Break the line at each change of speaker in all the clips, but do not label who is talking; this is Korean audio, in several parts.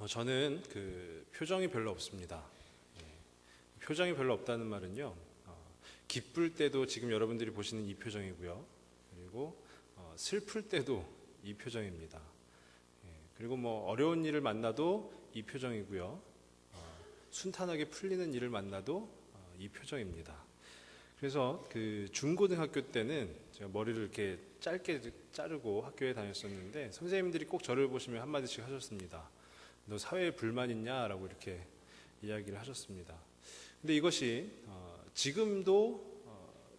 저는 표정이 별로 없습니다. 표정이 별로 없다는 말은요, 기쁠 때도 지금 여러분들이 보시는 이 표정이고요. 그리고 슬플 때도 이 표정입니다. 그리고 어려운 일을 만나도 이 표정이고요. 순탄하게 풀리는 일을 만나도 이 표정입니다. 그래서 중고등학교 때는 제가 머리를 이렇게 짧게 자르고 학교에 다녔었는데 선생님들이 꼭 저를 보시면 한마디씩 하셨습니다. 너 사회에 불만 있냐? 라고 이렇게 이야기를 하셨습니다. 근데 이것이 지금도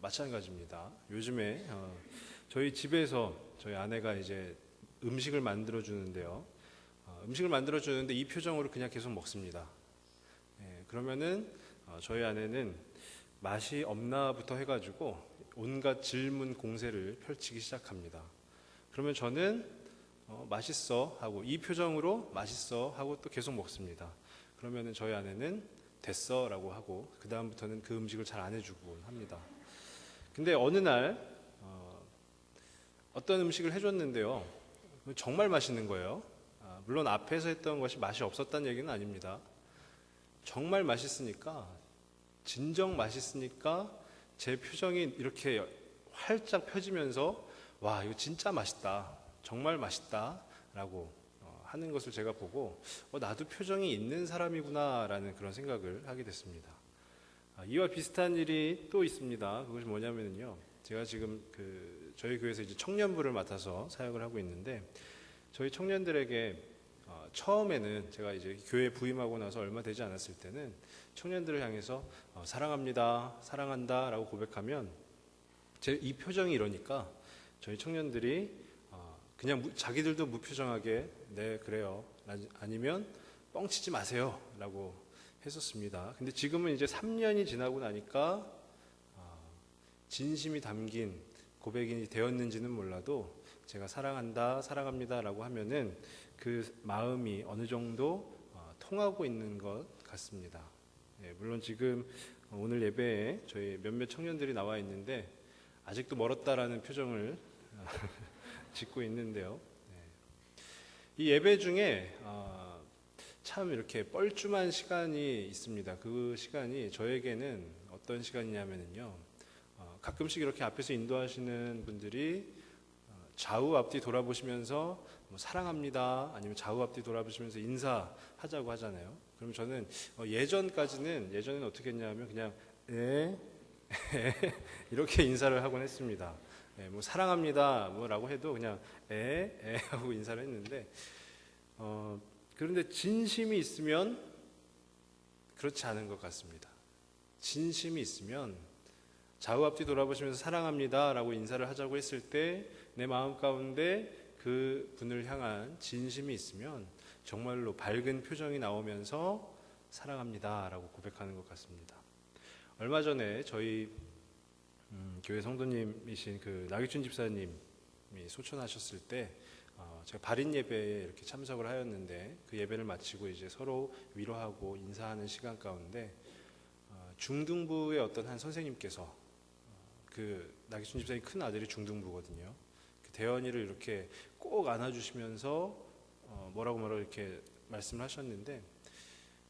마찬가지입니다. 요즘에 저희 집에서 저희 아내가 이제 음식을 만들어 주는데요. 음식을 만들어 주는데 이 표정으로 그냥 계속 먹습니다. 그러면은 저희 아내는 맛이 없나부터 해가지고 온갖 질문 공세를 펼치기 시작합니다. 그러면 저는 맛있어 하고 이 표정으로 맛있어 하고 또 계속 먹습니다. 그러면은 저희 아내는 됐어 라고 하고 그 다음부터는 그 음식을 잘 안 해주고 합니다. 근데 어느 날 어떤 음식을 해줬는데요, 정말 맛있는 거예요. 물론 앞에서 했던 것이 맛이 없었다는 얘기는 아닙니다. 정말 맛있으니까, 진정 맛있으니까 제 표정이 이렇게 활짝 펴지면서 와, 이거 진짜 맛있다, 정말 맛있다 라고 하는 것을 제가 보고 나도 표정이 있는 사람이구나 라는 그런 생각을 하게 됐습니다. 이와 비슷한 일이 또 있습니다. 그것이 뭐냐면요, 제가 지금 저희 교회에서 이제 청년부를 맡아서 사역을 하고 있는데 저희 청년들에게 처음에는 제가 이제 교회에 부임하고 나서 얼마 되지 않았을 때는 청년들을 향해서 사랑합니다, 사랑한다 라고 고백하면 제 이 표정이 이러니까 저희 청년들이 그냥 자기들도 무표정하게 네 그래요 아니면 뻥치지 마세요 라고 했었습니다. 근데 지금은 이제 3년이 지나고 나니까 진심이 담긴 고백이 되었는지는 몰라도 제가 사랑한다, 사랑합니다 라고 하면은 그 마음이 어느 정도 통하고 있는 것 같습니다. 물론 지금 오늘 예배에 저희 몇몇 청년들이 나와 있는데 아직도 멀었다라는 표정을 짓고 있는데요. 이 예배 중에 참 이렇게 뻘쭘한 시간이 있습니다. 그 시간이 저에게는 어떤 시간이냐면요, 가끔씩 이렇게 앞에서 인도하시는 분들이 좌우 앞뒤 돌아보시면서 사랑합니다 아니면 좌우 앞뒤 돌아보시면서 인사하자고 하잖아요. 그럼 저는 예전에는 어떻게 했냐면 그냥 이렇게 인사를 하곤 했습니다. 사랑합니다 라고 해도 그냥 하고 인사를 했는데 그런데 진심이 있으면 그렇지 않은 것 같습니다. 진심이 있으면 좌우 앞뒤 돌아보시면서 사랑합니다 라고 인사를 하자고 했을 때 내 마음 가운데 그 분을 향한 진심이 있으면 정말로 밝은 표정이 나오면서 사랑합니다 라고 고백하는 것 같습니다. 얼마 전에 저희 교회 성도님이신 나기춘 집사님이 소천하셨을 때 제가 발인 예배에 이렇게 참석을 하였는데 그 예배를 마치고 이제 서로 위로하고 인사하는 시간 가운데 중등부의 어떤 한 선생님께서 나기춘 집사님 큰 아들이 중등부거든요. 대현이를 이렇게 꼭 안아주시면서 뭐라고 이렇게 말씀을 하셨는데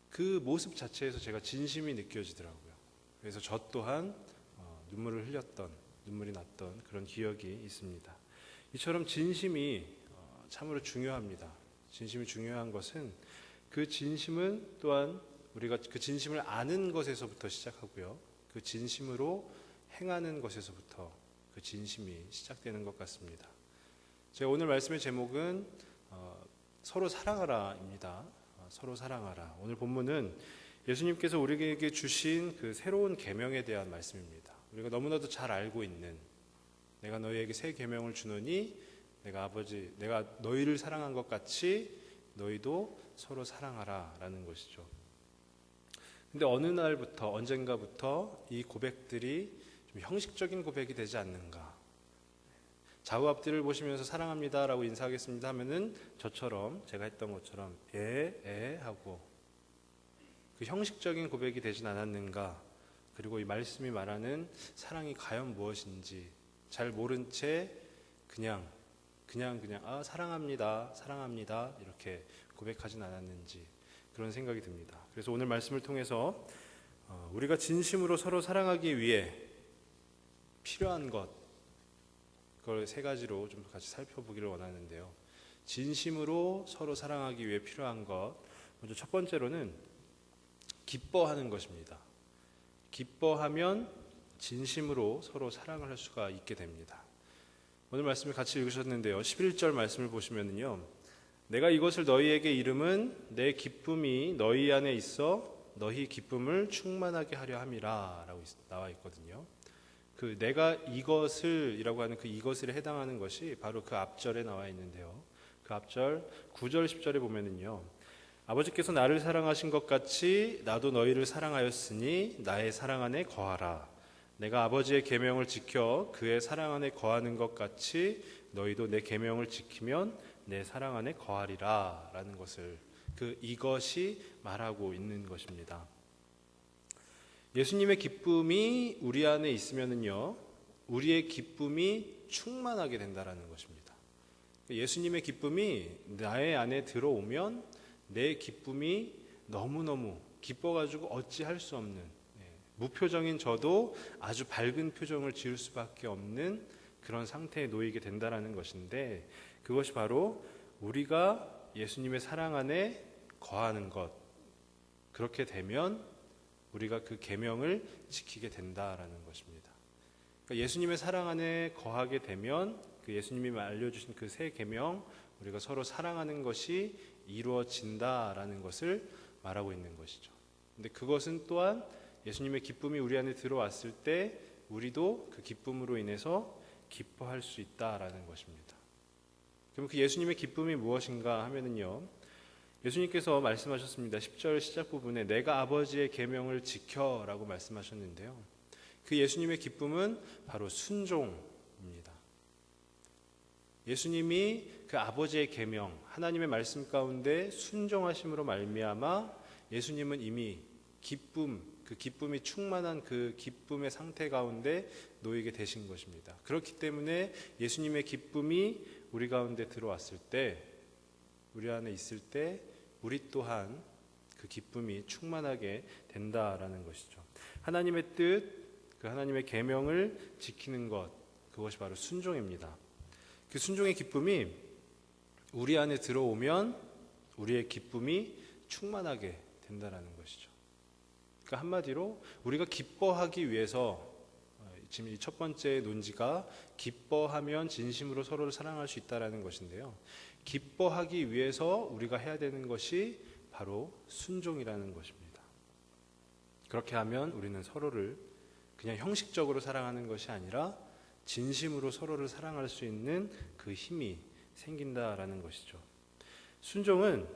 그 모습 자체에서 제가 진심이 느껴지더라고요. 그래서 저 또한 눈물이 났던 그런 기억이 있습니다. 이처럼 진심이 참으로 중요합니다. 진심이 중요한 것은 그 진심은 또한 우리가 그 진심을 아는 것에서부터 시작하고요, 그 진심으로 행하는 것에서부터 그 진심이 시작되는 것 같습니다. 제가 오늘 말씀의 제목은 서로 사랑하라입니다. 서로 사랑하라. 오늘 본문은 예수님께서 우리에게 주신 그 새로운 계명에 대한 말씀입니다. 우리가 너무나도 잘 알고 있는 내가 너희에게 새 계명을 주노니 내가 너희를 사랑한 것 같이 너희도 서로 사랑하라 라는 것이죠. 근데 어느 날부터 언젠가부터 이 고백들이 좀 형식적인 고백이 되지 않는가. 좌우 앞뒤를 보시면서 사랑합니다 라고 인사하겠습니다 하면은 저처럼 제가 했던 것처럼 하고 그 형식적인 고백이 되진 않았는가. 그리고 이 말씀이 말하는 사랑이 과연 무엇인지 잘 모른 채 그냥 사랑합니다 이렇게 고백하진 않았는지 그런 생각이 듭니다. 그래서 오늘 말씀을 통해서 우리가 진심으로 서로 사랑하기 위해 필요한 것, 그걸 세 가지로 좀 같이 살펴보기를 원하는데요. 진심으로 서로 사랑하기 위해 필요한 것, 먼저 첫 번째로는 기뻐하는 것입니다. 기뻐하면 진심으로 서로 사랑을 할 수가 있게 됩니다. 오늘 말씀을 같이 읽으셨는데요. 11절 말씀을 보시면요, 내가 이것을 너희에게 이름은 내 기쁨이 너희 안에 있어 너희 기쁨을 충만하게 하려 함이라 라고 나와 있거든요. 그 내가 이것을 이라고 하는 그 이것을에 해당하는 것이 바로 그 앞절에 나와 있는데요. 그 앞절 9절 10절에 보면은요, 아버지께서 나를 사랑하신 것 같이 나도 너희를 사랑하였으니 나의 사랑 안에 거하라. 내가 아버지의 계명을 지켜 그의 사랑 안에 거하는 것 같이 너희도 내 계명을 지키면 내 사랑 안에 거하리라 라는 것을, 그 이것이 말하고 있는 것입니다. 예수님의 기쁨이 우리 안에 있으면은요, 우리의 기쁨이 충만하게 된다라는 것입니다. 예수님의 기쁨이 나의 안에 들어오면 내 기쁨이 너무너무 기뻐가지고 어찌할 수 없는, 무표정인 저도 아주 밝은 표정을 지을 수밖에 없는 그런 상태에 놓이게 된다라는 것인데, 그것이 바로 우리가 예수님의 사랑 안에 거하는 것, 그렇게 되면 우리가 그 계명을 지키게 된다라는 것입니다. 그러니까 예수님의 사랑 안에 거하게 되면 그 예수님이 알려주신 그 새 계명, 우리가 서로 사랑하는 것이 이루어진다라는 것을 말하고 있는 것이죠. 근데 그것은 또한 예수님의 기쁨이 우리 안에 들어왔을 때 우리도 그 기쁨으로 인해서 기뻐할 수 있다라는 것입니다. 그럼 그 예수님의 기쁨이 무엇인가 하면은요, 예수님께서 말씀하셨습니다. 10절 시작 부분에 내가 아버지의 계명을 지켜라고 말씀하셨는데요. 그 예수님의 기쁨은 바로 순종입니다. 예수님이 그 아버지의 계명, 하나님의 말씀 가운데 순종하심으로 말미암아 예수님은 이미 기쁨, 그 기쁨이 충만한 그 기쁨의 상태 가운데 놓이게 되신 것입니다. 그렇기 때문에 예수님의 기쁨이 우리 가운데 들어왔을 때, 우리 안에 있을 때 우리 또한 그 기쁨이 충만하게 된다라는 것이죠. 하나님의 뜻, 그 하나님의 계명을 지키는 것, 그것이 바로 순종입니다. 그 순종의 기쁨이 우리 안에 들어오면 우리의 기쁨이 충만하게 된다라는 것이죠. 그러니까 한마디로 우리가 기뻐하기 위해서, 지금 이 첫 번째 논지가 기뻐하면 진심으로 서로를 사랑할 수 있다라는 것인데요. 기뻐하기 위해서 우리가 해야 되는 것이 바로 순종이라는 것입니다. 그렇게 하면 우리는 서로를 그냥 형식적으로 사랑하는 것이 아니라 진심으로 서로를 사랑할 수 있는 그 힘이 생긴다라는 것이죠. 순종은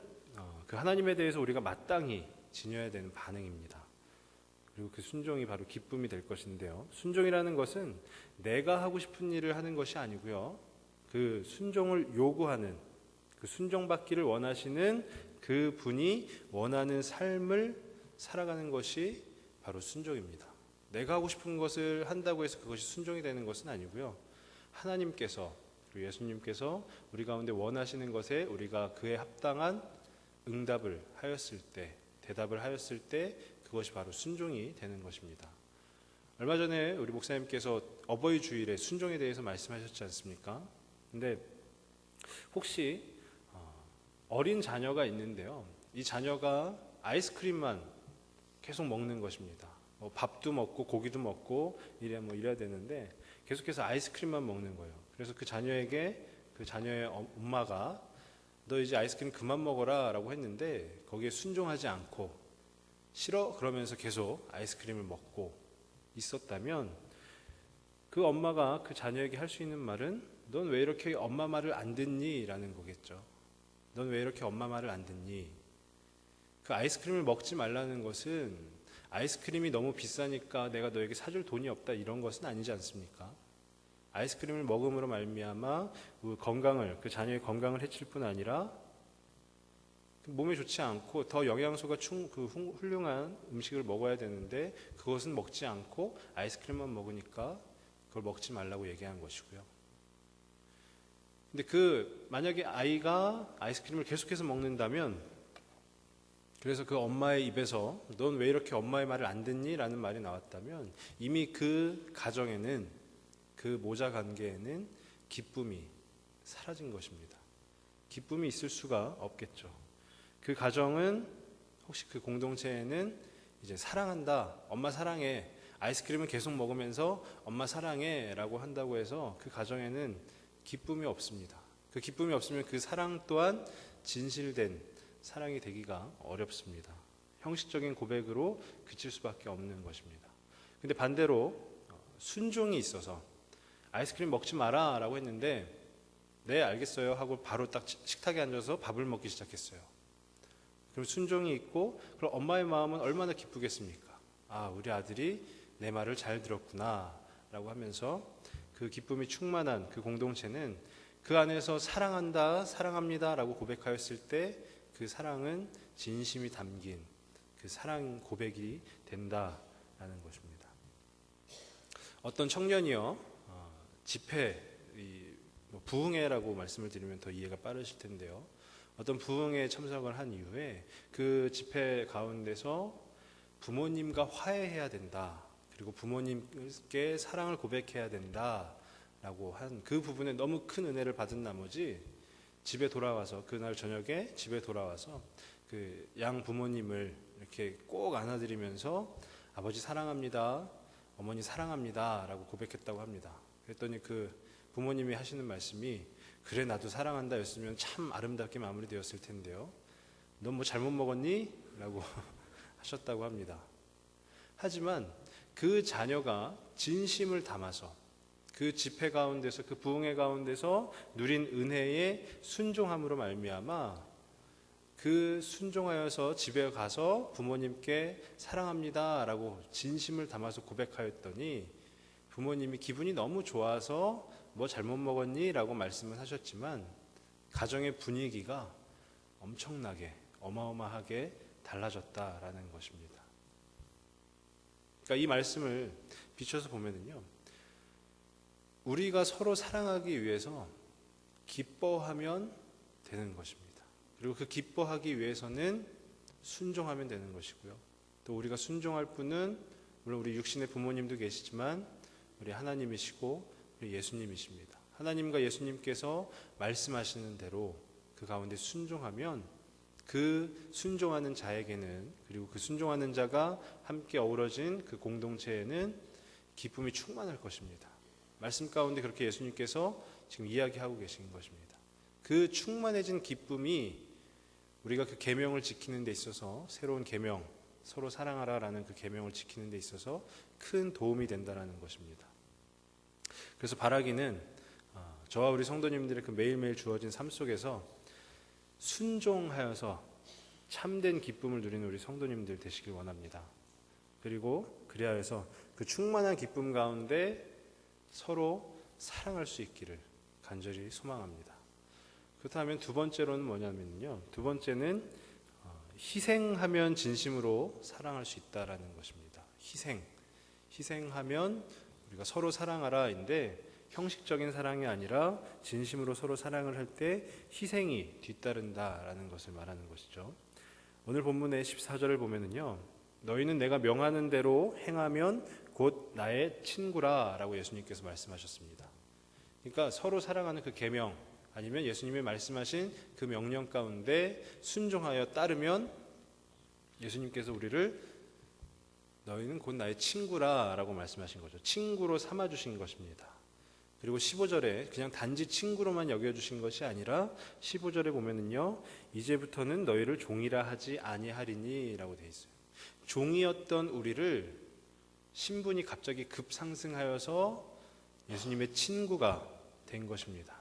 그 하나님에 대해서 우리가 마땅히 지녀야 되는 반응입니다. 그리고 그 순종이 바로 기쁨이 될 것인데요. 순종이라는 것은 내가 하고 싶은 일을 하는 것이 아니고요. 그 순종을 요구하는, 그 순종받기를 원하시는 그 분이 원하는 삶을 살아가는 것이 바로 순종입니다. 내가 하고 싶은 것을 한다고 해서 그것이 순종이 되는 것은 아니고요. 하나님께서, 그리고 예수님께서 우리 가운데 원하시는 것에 우리가 그에 합당한 응답을 하였을 때, 대답을 하였을 때 그것이 바로 순종이 되는 것입니다. 얼마 전에 우리 목사님께서 어버이 주일에 순종에 대해서 말씀하셨지 않습니까? 근데 혹시 어린 자녀가 있는데요, 이 자녀가 아이스크림만 계속 먹는 것입니다. 밥도 먹고 고기도 먹고 이래야 되는데 계속해서 아이스크림만 먹는 거예요. 그래서 그 자녀에게 그 자녀의 엄마가 너 이제 아이스크림 그만 먹어라 라고 했는데 거기에 순종하지 않고 싫어 그러면서 계속 아이스크림을 먹고 있었다면, 그 엄마가 그 자녀에게 할 수 있는 말은 넌 왜 이렇게 엄마 말을 안 듣니? 라는 거겠죠. 넌 왜 이렇게 엄마 말을 안 듣니? 그 아이스크림을 먹지 말라는 것은 아이스크림이 너무 비싸니까 내가 너에게 사줄 돈이 없다 이런 것은 아니지 않습니까? 아이스크림을 먹음으로 말미암아 그 자녀의 건강을 해칠 뿐 아니라 몸에 좋지 않고 더 영양소가 훌륭한 음식을 먹어야 되는데 그것은 먹지 않고 아이스크림만 먹으니까 그걸 먹지 말라고 얘기한 것이고요. 근데 만약에 아이가 아이스크림을 계속해서 먹는다면, 그래서 그 엄마의 입에서 넌 왜 이렇게 엄마의 말을 안 듣니? 라는 말이 나왔다면 이미 그 가정에는, 그 모자 관계에는 기쁨이 사라진 것입니다. 기쁨이 있을 수가 없겠죠. 그 가정은, 혹시 그 공동체에는 이제 사랑한다, 엄마 사랑해, 아이스크림을 계속 먹으면서 엄마 사랑해 라고 한다고 해서 그 가정에는 기쁨이 없습니다. 그 기쁨이 없으면 그 사랑 또한 진실된 사랑이 되기가 어렵습니다. 형식적인 고백으로 그칠 수밖에 없는 것입니다. 근데 반대로 순종이 있어서 아이스크림 먹지 마라 라고 했는데 네 알겠어요 하고 바로 딱 식탁에 앉아서 밥을 먹기 시작했어요. 그럼 순종이 있고, 그럼 엄마의 마음은 얼마나 기쁘겠습니까? 아, 우리 아들이 내 말을 잘 들었구나 라고 하면서 그 기쁨이 충만한 그 공동체는 그 안에서 사랑한다, 사랑합니다 라고 고백하였을 때 그 사랑은 진심이 담긴 그 사랑 고백이 된다라는 것입니다. 어떤 청년이요, 집회, 부흥회라고 말씀을 드리면 더 이해가 빠르실 텐데요. 어떤 부흥회에 참석을 한 이후에 그 집회 가운데서 부모님과 화해해야 된다, 그리고 부모님께 사랑을 고백해야 된다라고 한 그 부분에 너무 큰 은혜를 받은 나머지 집에 돌아와서, 그날 저녁에 집에 돌아와서 그 양 부모님을 이렇게 꼭 안아드리면서 아버지 사랑합니다, 어머니 사랑합니다 라고 고백했다고 합니다. 그랬더니 그 부모님이 하시는 말씀이 그래 나도 사랑한다 였으면 참 아름답게 마무리되었을 텐데요, 넌 뭐 잘못 먹었니? 라고 하셨다고 합니다. 하지만 그 자녀가 진심을 담아서 그 집회 가운데서, 그 부흥회 가운데서 누린 은혜의 순종함으로 말미암아 그 순종하여서 집에 가서 부모님께 사랑합니다 라고 진심을 담아서 고백하였더니 부모님이 기분이 너무 좋아서 뭐 잘못 먹었니? 라고 말씀을 하셨지만 가정의 분위기가 엄청나게 어마어마하게 달라졌다라는 것입니다. 그러니까 이 말씀을 비춰서 보면은요, 우리가 서로 사랑하기 위해서 기뻐하면 되는 것입니다. 그리고 그 기뻐하기 위해서는 순종하면 되는 것이고요. 또 우리가 순종할 분은 물론 우리 육신의 부모님도 계시지만 우리 하나님이시고 우리 예수님이십니다. 하나님과 예수님께서 말씀하시는 대로 그 가운데 순종하면 그 순종하는 자에게는, 그리고 그 순종하는 자가 함께 어우러진 그 공동체에는 기쁨이 충만할 것입니다. 말씀 가운데 그렇게 예수님께서 지금 이야기하고 계신 것입니다. 그 충만해진 기쁨이 우리가 그 계명을 지키는 데 있어서, 새로운 계명, 서로 사랑하라라는 그 계명을 지키는 데 있어서 큰 도움이 된다는 것입니다. 그래서 바라기는 저와 우리 성도님들의 그 매일매일 주어진 삶 속에서 순종하여서 참된 기쁨을 누리는 우리 성도님들 되시길 원합니다. 그리고 그리하여서 그 충만한 기쁨 가운데 서로 사랑할 수 있기를 간절히 소망합니다. 그렇다면 두 번째로는 뭐냐면요, 두 번째는 희생하면 진심으로 사랑할 수 있다라는 것입니다. 희생하면 우리가 서로 사랑하라인데 형식적인 사랑이 아니라 진심으로 서로 사랑을 할 때 희생이 뒤따른다라는 것을 말하는 것이죠. 오늘 본문의 14절을 보면은요, 너희는 내가 명하는 대로 행하면 곧 나의 친구라 라고 예수님께서 말씀하셨습니다. 그러니까 서로 사랑하는 그 계명, 아니면 예수님이 말씀하신 그 명령 가운데 순종하여 따르면 예수님께서 우리를 너희는 곧 나의 친구라 라고 말씀하신 거죠. 친구로 삼아주신 것입니다. 그리고 15절에 그냥 단지 친구로만 여겨주신 것이 아니라 15절에 보면은요, 이제부터는 너희를 종이라 하지 아니하리니 라고 되어 있어요. 종이었던 우리를 신분이 갑자기 급상승하여서 예수님의 친구가 된 것입니다.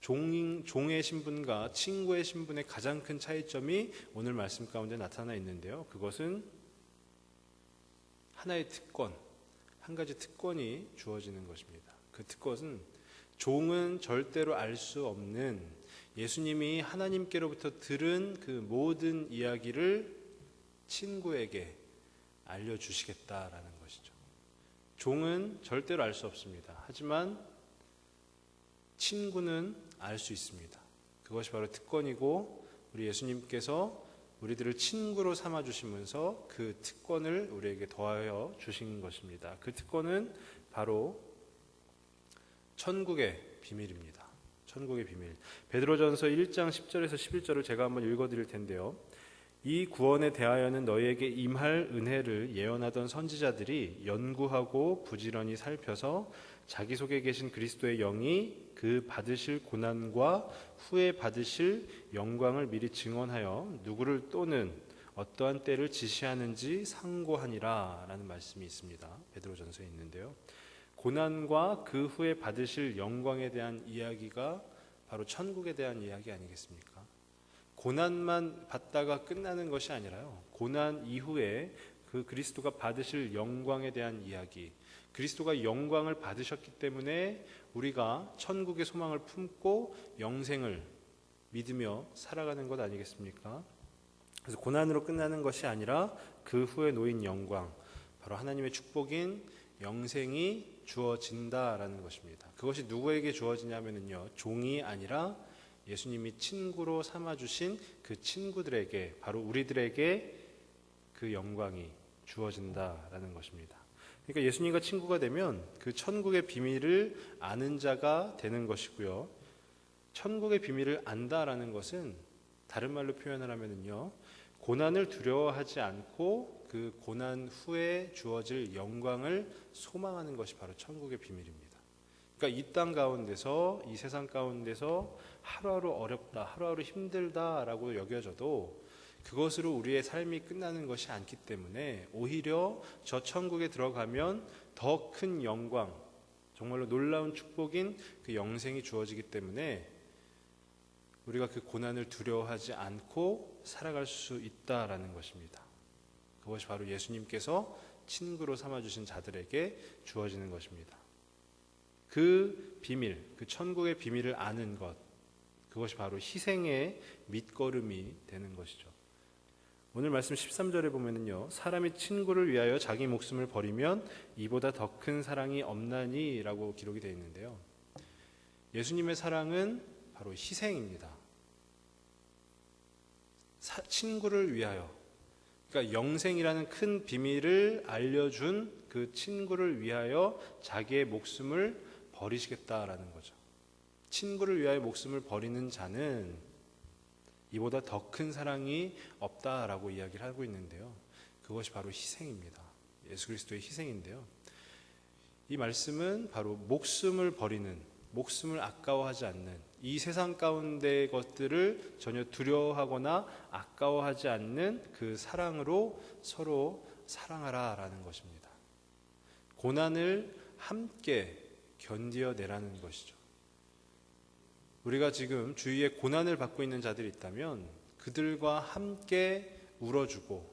종의 신분과 친구의 신분의 가장 큰 차이점이 오늘 말씀 가운데 나타나 있는데요, 그것은 하나의 특권, 한 가지 특권이 주어지는 것입니다. 그 특권은 종은 절대로 알 수 없는 예수님이 하나님께로부터 들은 그 모든 이야기를 친구에게 알려주시겠다라는 것이죠. 종은 절대로 알 수 없습니다. 하지만 친구는 알 수 있습니다. 그것이 바로 특권이고 우리 예수님께서 우리들을 친구로 삼아 주시면서 그 특권을 우리에게 더하여 주신 것입니다. 그 특권은 바로 천국의 비밀입니다. 천국의 비밀. 베드로전서 1장 10절에서 11절을 제가 한번 읽어드릴 텐데요. 이 구원에 대하여는 너희에게 임할 은혜를 예언하던 선지자들이 연구하고 부지런히 살펴서 자기 속에 계신 그리스도의 영이 그 받으실 고난과 후에 받으실 영광을 미리 증언하여 누구를 또는 어떠한 때를 지시하는지 상고하니라 라는 말씀이 있습니다. 베드로전서에 있는데요. 고난과 그 후에 받으실 영광에 대한 이야기가 바로 천국에 대한 이야기 아니겠습니까? 고난만 받다가 끝나는 것이 아니라요. 고난 이후에 그 그리스도가 받으실 영광에 대한 이야기, 그리스도가 영광을 받으셨기 때문에 우리가 천국의 소망을 품고 영생을 믿으며 살아가는 것 아니겠습니까? 그래서 고난으로 끝나는 것이 아니라 그 후에 놓인 영광, 바로 하나님의 축복인 영생이 주어진다라는 것입니다. 그것이 누구에게 주어지냐면요, 종이 아니라 예수님이 친구로 삼아주신 그 친구들에게, 바로 우리들에게 그 영광이 주어진다라는 것입니다. 그러니까 예수님과 친구가 되면 그 천국의 비밀을 아는 자가 되는 것이고요. 천국의 비밀을 안다라는 것은 다른 말로 표현을 하면요, 고난을 두려워하지 않고 그 고난 후에 주어질 영광을 소망하는 것이 바로 천국의 비밀입니다. 그러니까 이 땅 가운데서, 이 세상 가운데서 하루하루 어렵다, 하루하루 힘들다라고 여겨져도 그것으로 우리의 삶이 끝나는 것이 않기 때문에 오히려 저 천국에 들어가면 더 큰 영광, 정말로 놀라운 축복인 그 영생이 주어지기 때문에 우리가 그 고난을 두려워하지 않고 살아갈 수 있다라는 것입니다. 그것이 바로 예수님께서 친구로 삼아주신 자들에게 주어지는 것입니다. 그 비밀, 그 천국의 비밀을 아는 것, 그것이 바로 희생의 밑거름이 되는 것이죠. 오늘 말씀 13절에 보면요, 사람이 친구를 위하여 자기 목숨을 버리면 이보다 더 큰 사랑이 없나니 라고 기록이 되어 있는데요. 예수님의 사랑은 바로 희생입니다. 친구를 위하여, 그러니까 영생이라는 큰 비밀을 알려준 그 친구를 위하여 자기의 목숨을 버리시겠다라는 거죠. 친구를 위하여 목숨을 버리는 자는 이보다 더 큰 사랑이 없다라고 이야기를 하고 있는데요. 그것이 바로 희생입니다. 예수 그리스도의 희생인데요. 이 말씀은 바로 목숨을 버리는, 목숨을 아까워하지 않는, 이 세상 가운데의 것들을 전혀 두려워하거나 아까워하지 않는 그 사랑으로 서로 사랑하라라는 것입니다. 고난을 함께 견디어내라는 것이죠. 우리가 지금 주위에 고난을 받고 있는 자들이 있다면 그들과 함께 울어주고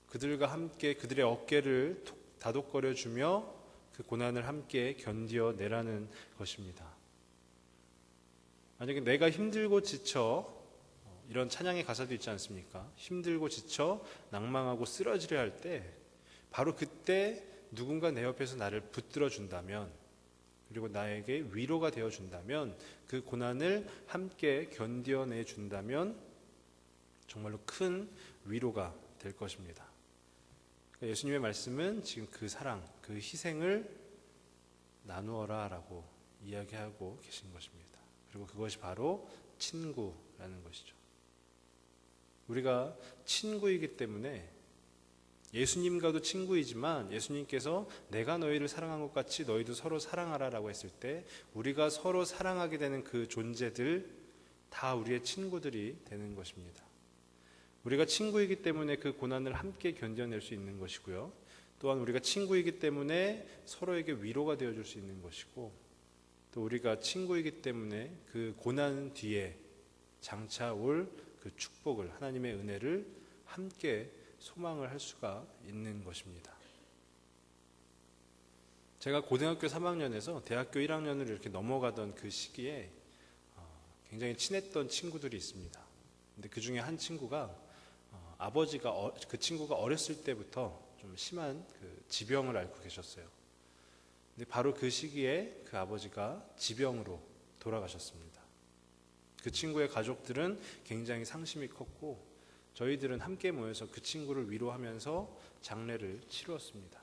그들과 함께 그들의 어깨를 다독거려주며 그 고난을 함께 견디어내라는 것입니다. 만약에 내가 힘들고 지쳐, 이런 찬양의 가사도 있지 않습니까? 힘들고 지쳐 낭망하고 쓰러지려 할 때 바로 그때 누군가 내 옆에서 나를 붙들어 준다면, 그리고 나에게 위로가 되어 준다면, 그 고난을 함께 견뎌내 준다면 정말로 큰 위로가 될 것입니다. 그러니까 예수님의 말씀은 지금 그 사랑, 그 희생을 나누어라 라고 이야기하고 계신 것입니다. 그리고 그것이 바로 친구라는 것이죠. 우리가 친구이기 때문에, 예수님과도 친구이지만 예수님께서 내가 너희를 사랑한 것 같이 너희도 서로 사랑하라 라고 했을 때 우리가 서로 사랑하게 되는 그 존재들 다 우리의 친구들이 되는 것입니다. 우리가 친구이기 때문에 그 고난을 함께 견뎌낼 수 있는 것이고요. 또한 우리가 친구이기 때문에 서로에게 위로가 되어줄 수 있는 것이고, 또 우리가 친구이기 때문에 그 고난 뒤에 장차 올 그 축복을, 하나님의 은혜를 함께 소망을 할 수가 있는 것입니다. 제가 고등학교 3학년에서 대학교 1학년으로 이렇게 넘어가던 그 시기에 굉장히 친했던 친구들이 있습니다. 근데 그 중에 한 친구가 아버지가 그 친구가 어렸을 때부터 좀 심한 그 지병을 앓고 계셨어요. 근데 바로 그 시기에 그 아버지가 지병으로 돌아가셨습니다. 그 친구의 가족들은 굉장히 상심이 컸고 저희들은 함께 모여서 그 친구를 위로하면서 장례를 치루었습니다.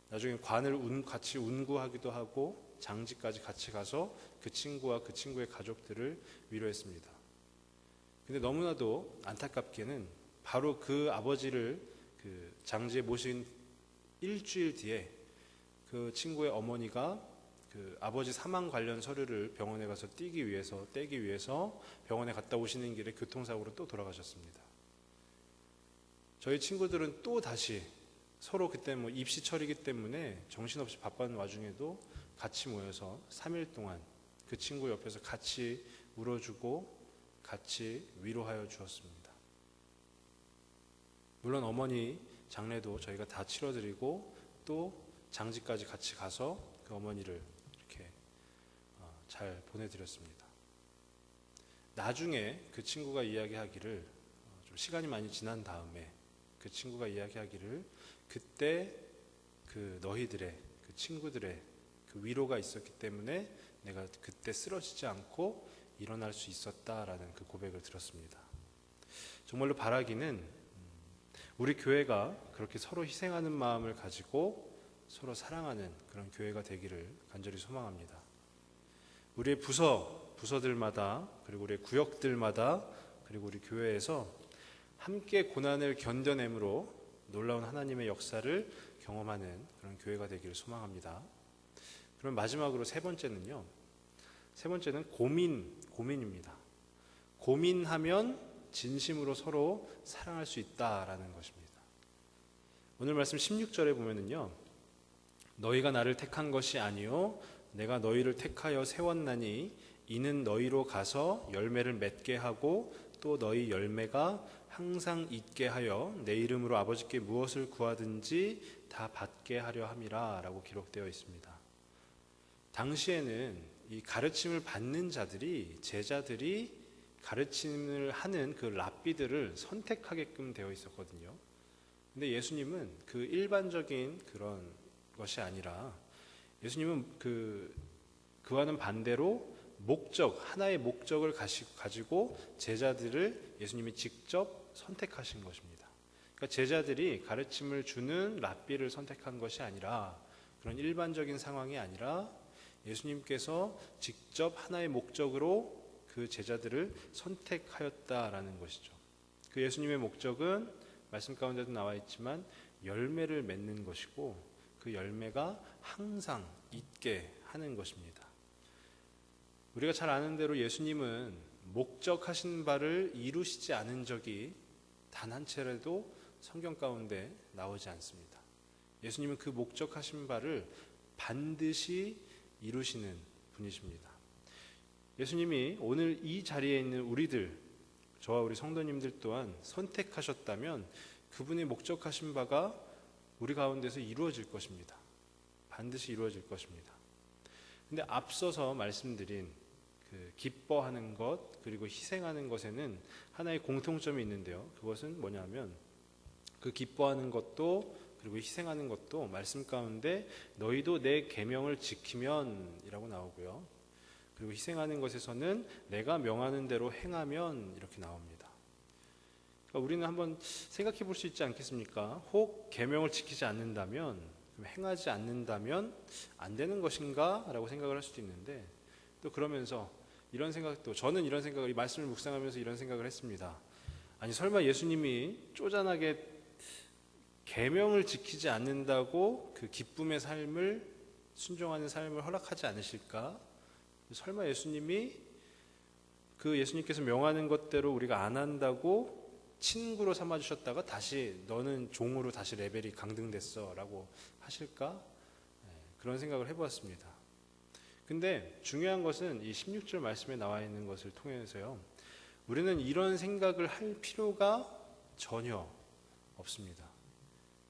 나중에 관을 같이 운구하기도 하고 장지까지 같이 가서 그 친구와 그 친구의 가족들을 위로했습니다. 근데 너무나도 안타깝게는 바로 그 아버지를 그 장지에 모신 일주일 뒤에 그 친구의 어머니가 그 아버지 사망 관련 서류를 병원에 가서 떼기 위해서 병원에 갔다 오시는 길에 교통사고로 또 돌아가셨습니다. 저희 친구들은 또 다시 서로 그때 입시철이기 때문에 정신없이 바쁜 와중에도 같이 모여서 3일 동안 그 친구 옆에서 같이 울어주고 같이 위로하여 주었습니다. 물론 어머니 장례도 저희가 다 치러드리고 또 장지까지 같이 가서 그 어머니를 이렇게 잘 보내드렸습니다. 나중에 그 친구가 이야기하기를 좀 시간이 많이 지난 다음에 그 친구가 이야기하기를 그때 그 너희들의 그 친구들의 그 위로가 있었기 때문에 내가 그때 쓰러지지 않고 일어날 수 있었다라는 그 고백을 들었습니다. 정말로 바라기는 우리 교회가 그렇게 서로 희생하는 마음을 가지고 서로 사랑하는 그런 교회가 되기를 간절히 소망합니다. 우리의 부서들마다 그리고 우리의 구역들마다 그리고 우리 교회에서 함께 고난을 견뎌내므로 놀라운 하나님의 역사를 경험하는 그런 교회가 되기를 소망합니다. 그럼 마지막으로 세 번째는 고민입니다. 고민하면 진심으로 서로 사랑할 수 있다라는 것입니다. 오늘 말씀 16절에 보면은요, 너희가 나를 택한 것이 아니요 내가 너희를 택하여 세웠나니 이는 너희로 가서 열매를 맺게 하고 또 너희 열매가 항상 있게 하여 내 이름으로 아버지께 무엇을 구하든지 다 받게 하려 함이라 라고 기록되어 있습니다. 당시에는 이 가르침을 받는 제자들이 가르침을 하는 그 랍비들을 선택하게끔 되어 있었거든요. 근데 예수님은 그 일반적인 그런 것이 아니라 예수님은 그와는 반대로 하나의 목적을 가지고 제자들을 예수님이 직접 선택하신 것입니다. 그러니까 제자들이 가르침을 주는 랍비를 선택한 것이 아니라 그런 일반적인 상황이 아니라 예수님께서 직접 하나의 목적으로 그 제자들을 선택하였다라는 것이죠. 그 예수님의 목적은 말씀 가운데도 나와 있지만 열매를 맺는 것이고 그 열매가 항상 있게 하는 것입니다. 우리가 잘 아는 대로 예수님은 목적하신 바를 이루시지 않은 적이 단 한 차례도 성경 가운데 나오지 않습니다. 예수님은 그 목적하신 바를 반드시 이루시는 분이십니다. 예수님이 오늘 이 자리에 있는 우리들, 저와 우리 성도님들 또한 선택하셨다면 그분이 목적하신 바가 우리 가운데서 이루어질 것입니다. 반드시 이루어질 것입니다. 근데 앞서서 말씀드린 그 기뻐하는 것 그리고 희생하는 것에는 하나의 공통점이 있는데요. 그것은 뭐냐면 그 기뻐하는 것도 그리고 희생하는 것도 말씀 가운데 너희도 내 계명을 지키면 이라고 나오고요. 그리고 희생하는 것에서는 내가 명하는 대로 행하면 이렇게 나옵니다. 그러니까 우리는 한번 생각해 볼 수 있지 않겠습니까? 혹 계명을 지키지 않는다면, 행하지 않는다면 안 되는 것인가? 라고 생각을 할 수도 있는데 또 그러면서 저는 이런 생각을, 이 말씀을 묵상하면서 이런 생각을 했습니다. 아니 설마 예수님이 쪼잔하게 계명을 지키지 않는다고 그 기쁨의 삶을, 순종하는 삶을 허락하지 않으실까? 설마 예수님께서 명하는 것대로 우리가 안 한다고 친구로 삼아주셨다가 다시 너는 종으로 다시 레벨이 강등됐어 라고 하실까? 그런 생각을 해보았습니다. 근데 중요한 것은 이 16절 말씀에 나와 있는 것을 통해서요, 우리는 이런 생각을 할 필요가 전혀 없습니다.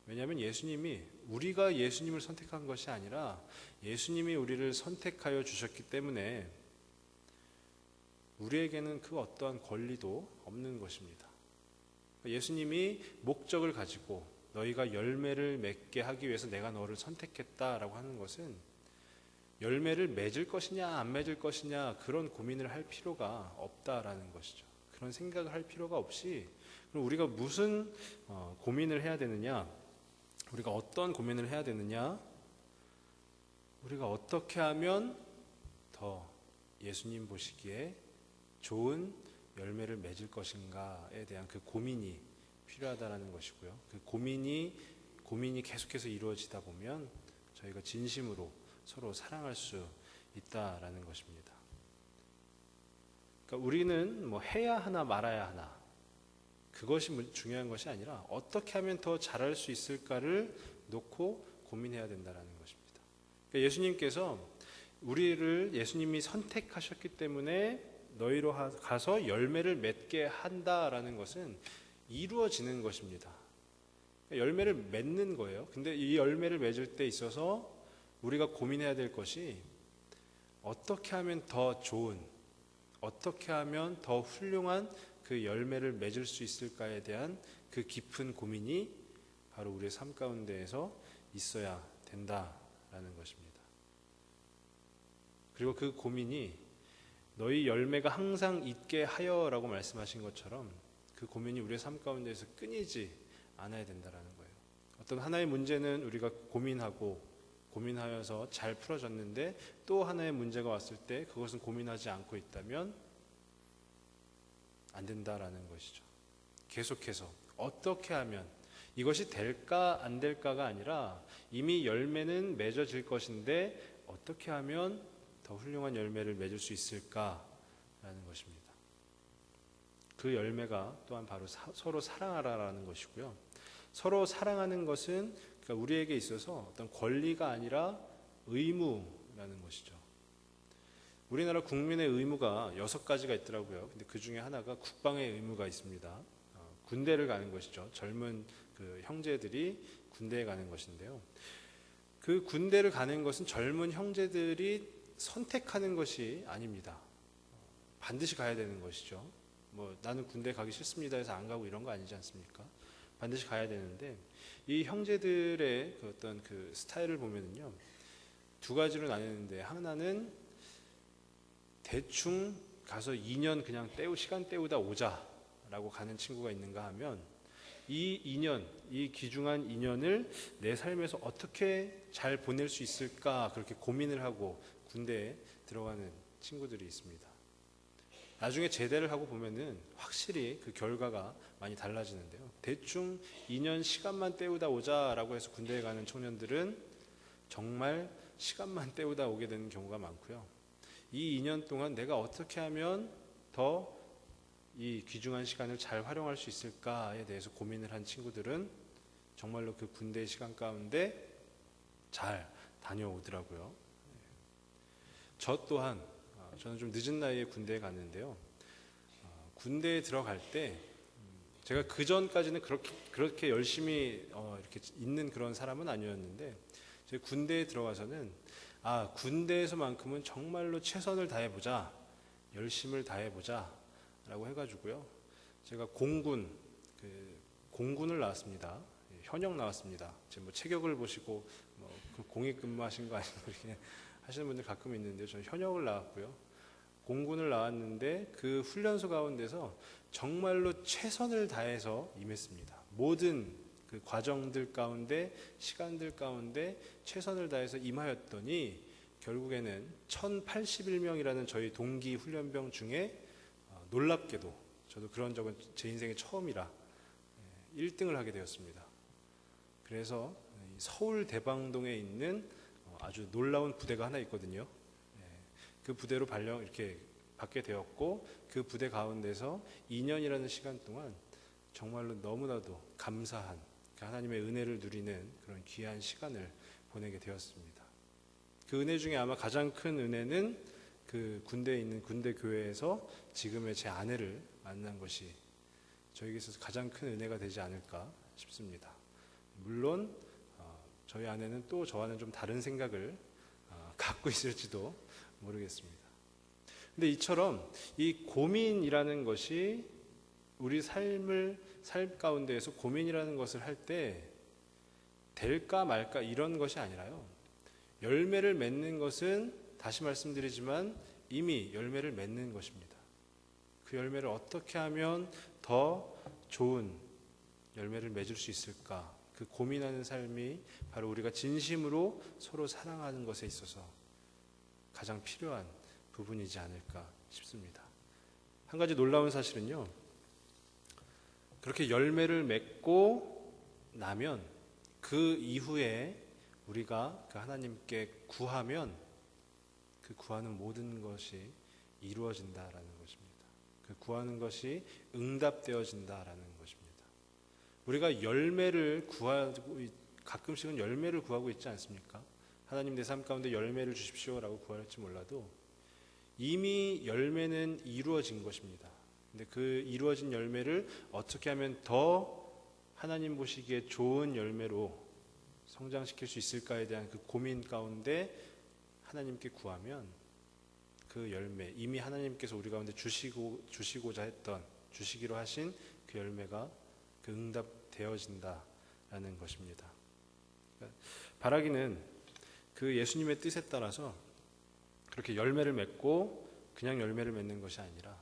왜냐하면 우리가 예수님을 선택한 것이 아니라 예수님이 우리를 선택하여 주셨기 때문에 우리에게는 그 어떠한 권리도 없는 것입니다. 예수님이 목적을 가지고 너희가 열매를 맺게 하기 위해서 내가 너를 선택했다라고 하는 것은 열매를 맺을 것이냐 안 맺을 것이냐 그런 고민을 할 필요가 없다라는 것이죠. 그런 생각을 할 필요가 없이 그럼 우리가 무슨 고민을 해야 되느냐, 우리가 어떤 고민을 해야 되느냐, 우리가 어떻게 하면 더 예수님 보시기에 좋은 열매를 맺을 것인가에 대한 그 고민이 필요하다는 것이고요. 그 고민이 계속해서 이루어지다 보면 저희가 진심으로 서로 사랑할 수 있다라는 것입니다. 그러니까 우리는 뭐 해야 하나 말아야 하나 그것이 중요한 것이 아니라 어떻게 하면 더 잘할 수 있을까를 놓고 고민해야 된다는 것입니다. 그러니까 예수님께서 예수님이 선택하셨기 때문에 너희로 가서 열매를 맺게 한다라는 것은 이루어지는 것입니다. 열매를 맺는 거예요. 근데 이 열매를 맺을 때 있어서 우리가 고민해야 될 것이 어떻게 하면 더 좋은, 어떻게 하면 더 훌륭한 그 열매를 맺을 수 있을까에 대한 그 깊은 고민이 바로 우리의 삶 가운데에서 있어야 된다라는 것입니다. 그리고 그 고민이 너희 열매가 항상 있게 하여라고 말씀하신 것처럼 그 고민이 우리의 삶 가운데에서 끊이지 않아야 된다라는 거예요. 어떤 하나의 문제는 우리가 고민하여서 잘 풀어졌는데 또 하나의 문제가 왔을 때 그것은 고민하지 않고 있다면 안 된다라는 것이죠. 계속해서 어떻게 하면 이것이 될까 안 될까가 아니라 이미 열매는 맺어질 것인데 어떻게 하면 더 훌륭한 열매를 맺을 수 있을까라는 것입니다. 그 열매가 또한 바로 서로 사랑하라라는 것이고요. 서로 사랑하는 것은 그러니까 우리에게 있어서 어떤 권리가 아니라 의무라는 것이죠. 우리나라 국민의 의무가 6가지가 있더라고요. 근데 그 중에 하나가 국방의 의무가 있습니다. 군대를 가는 것이죠. 젊은 그 형제들이 군대에 가는 것인데요. 그 군대를 가는 것은 젊은 형제들이 선택하는 것이 아닙니다. 반드시 가야 되는 것이죠. 뭐 나는 군대 가기 싫습니다 해서 안 가고 이런 거 아니지 않습니까? 반드시 가야 되는데 이 형제들의 그 어떤 그 스타일을 보면은요 2가지로 나뉘는데 하나는 대충 가서 2년 그냥 시간 때우다 오자라고 가는 친구가 있는가 하면 이 2년, 이 귀중한 2년을 내 삶에서 어떻게 잘 보낼 수 있을까 그렇게 고민을 하고 군대에 들어가는 친구들이 있습니다. 나중에 제대를 하고 보면은 확실히 그 결과가 많이 달라지는데요. 대충 2년 시간만 때우다 오자라고 해서 군대에 가는 청년들은 정말 시간만 때우다 오게 되는 경우가 많고요. 이 2년 동안 내가 어떻게 하면 더 이 귀중한 시간을 잘 활용할 수 있을까에 대해서 고민을 한 친구들은 정말로 그 군대 시간 가운데 잘 다녀오더라고요. 저 또한 저는 좀 늦은 나이에 군대에 갔는데요. 군대에 들어갈 때 제가 그 전까지는 그렇게 열심히 이렇게 있는 그런 사람은 아니었는데 제가 군대에 들어가서는 군대에서만큼은 정말로 최선을 다해보자, 열심을 다해보자 라고 해가지고요. 제가 공군을 나왔습니다. 현역 나왔습니다. 제 뭐 체격을 보시고 공익 근무하신 거 아니고 이렇게 하시는 분들 가끔 있는데 저는 현역을 나왔고요. 공군을 나왔는데 그 훈련소 가운데서 정말로 최선을 다해서 임했습니다. 모든 그 과정들 가운데 시간들 가운데 최선을 다해서 임하였더니 결국에는 1081명이라는 저희 동기 훈련병 중에 놀랍게도 저도 그런 적은 제 인생의 처음이라 1등을 하게 되었습니다. 그래서 서울 대방동에 있는 아주 놀라운 부대가 하나 있거든요. 그 부대로 이렇게 받게 되었고 그 부대 가운데서 2년이라는 시간 동안 정말로 너무나도 감사한 하나님의 은혜를 누리는 그런 귀한 시간을 보내게 되었습니다. 그 은혜 중에 아마 가장 큰 은혜는 그 군대에 있는 군대 교회에서 지금의 제 아내를 만난 것이 저에게 있어서 가장 큰 은혜가 되지 않을까 싶습니다. 물론 저희 아내는 또 저와는 좀 다른 생각을 갖고 있을지도 모르겠습니다. 근데 이처럼 이 고민이라는 것이 우리 삶 가운데에서 고민이라는 것을 할 때 될까 말까 이런 것이 아니라요. 열매를 맺는 것은 다시 말씀드리지만 이미 열매를 맺는 것입니다. 그 열매를 어떻게 하면 더 좋은 열매를 맺을 수 있을까? 그 고민하는 삶이 바로 우리가 진심으로 서로 사랑하는 것에 있어서 가장 필요한 부분이지 않을까 싶습니다. 한 가지 놀라운 사실은요, 그렇게 열매를 맺고 나면 그 이후에 우리가 그 하나님께 구하면 그 구하는 모든 것이 이루어진다라는 것입니다. 그 구하는 것이 응답되어진다라는 것입니다. 우리가 열매를 구하고 가끔씩은 열매를 구하고 있지 않습니까? 하나님 내 삶 가운데 열매를 주십시오라고 구할지 몰라도 이미 열매는 이루어진 것입니다. 근데 그 이루어진 열매를 어떻게 하면 더 하나님 보시기에 좋은 열매로 성장시킬 수 있을까에 대한 그 고민 가운데 하나님께 구하면 그 열매, 이미 하나님께서 우리 가운데 주시고자 했던, 주시기로 하신 그 열매가 그 응답되어진다라는 것입니다. 그러니까 바라기는 그 예수님의 뜻에 따라서 그렇게 열매를 맺고 그냥 열매를 맺는 것이 아니라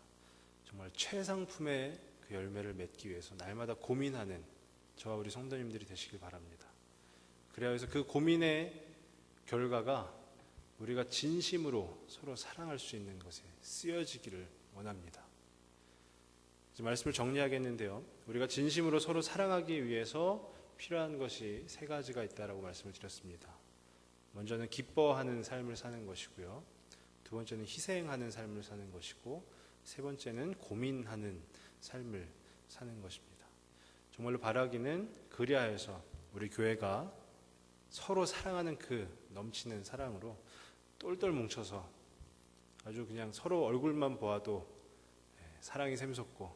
정말 최상품의 그 열매를 맺기 위해서 날마다 고민하는 저와 우리 성도님들이 되시길 바랍니다. 그래야 해서 그 고민의 결과가 우리가 진심으로 서로 사랑할 수 있는 것에 쓰여지기를 원합니다. 이제 말씀을 정리하겠는데요, 우리가 진심으로 서로 사랑하기 위해서 필요한 것이 세 가지가 있다라고 말씀을 드렸습니다. 먼저는 기뻐하는 삶을 사는 것이고요, 두 번째는 희생하는 삶을 사는 것이고, 세 번째는 고민하는 삶을 사는 것입니다. 정말로 바라기는 그리하여서 우리 교회가 서로 사랑하는 그 넘치는 사랑으로 똘똘 뭉쳐서 아주 그냥 서로 얼굴만 보아도 사랑이 샘솟고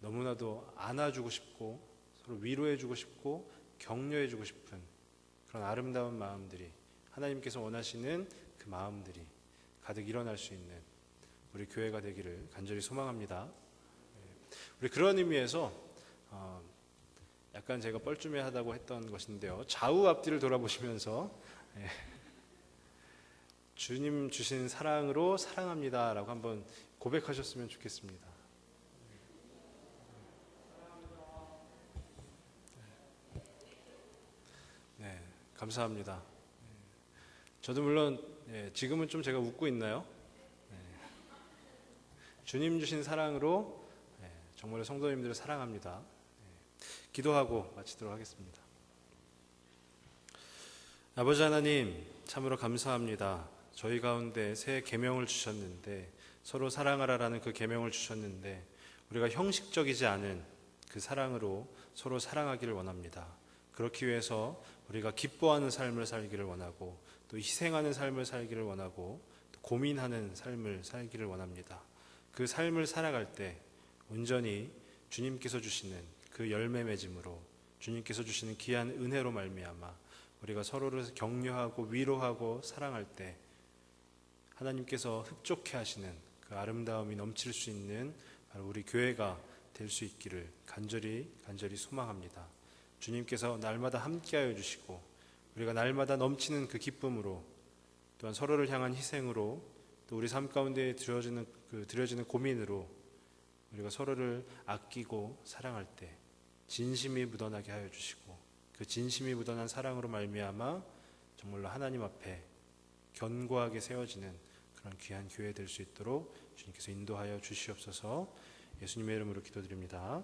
너무나도 안아주고 싶고 서로 위로해주고 싶고 격려해주고 싶은 그런 아름다운 마음들이, 하나님께서 원하시는 그 마음들이 가득 일어날 수 있는 우리 교회가 되기를 간절히 소망합니다. 우리 그런 의미에서 약간 제가 뻘쭘해하다고 했던 것인데요, 좌우 앞뒤를 돌아보시면서 주님 주신 사랑으로 사랑합니다 라고 한번 고백하셨으면 좋겠습니다. 네, 감사합니다. 저도 물론 지금은 좀 제가 웃고 있나요? 주님 주신 사랑으로 정말 성도님들을 사랑합니다. 기도하고 마치도록 하겠습니다. 아버지 하나님, 참으로 감사합니다. 저희 가운데 새 계명을 주셨는데, 서로 사랑하라라는 그 계명을 주셨는데 우리가 형식적이지 않은 그 사랑으로 서로 사랑하기를 원합니다. 그렇기 위해서 우리가 기뻐하는 삶을 살기를 원하고, 또 희생하는 삶을 살기를 원하고, 또 고민하는 삶을 살기를 원합니다. 그 삶을 살아갈 때 온전히 주님께서 주시는 그 열매 맺음으로, 주님께서 주시는 귀한 은혜로 말미암아 우리가 서로를 격려하고 위로하고 사랑할 때 하나님께서 흡족해 하시는 그 아름다움이 넘칠 수 있는 바로 우리 교회가 될 수 있기를 간절히 소망합니다. 주님께서 날마다 함께하여 주시고 우리가 날마다 넘치는 그 기쁨으로, 또한 서로를 향한 희생으로, 또 우리 삶 가운데 드려지는 고민으로 우리가 서로를 아끼고 사랑할 때 진심이 묻어나게 하여 주시고, 그 진심이 묻어난 사랑으로 말미암아 정말로 하나님 앞에 견고하게 세워지는 그런 귀한 교회 될 수 있도록 주님께서 인도하여 주시옵소서. 예수님의 이름으로 기도드립니다.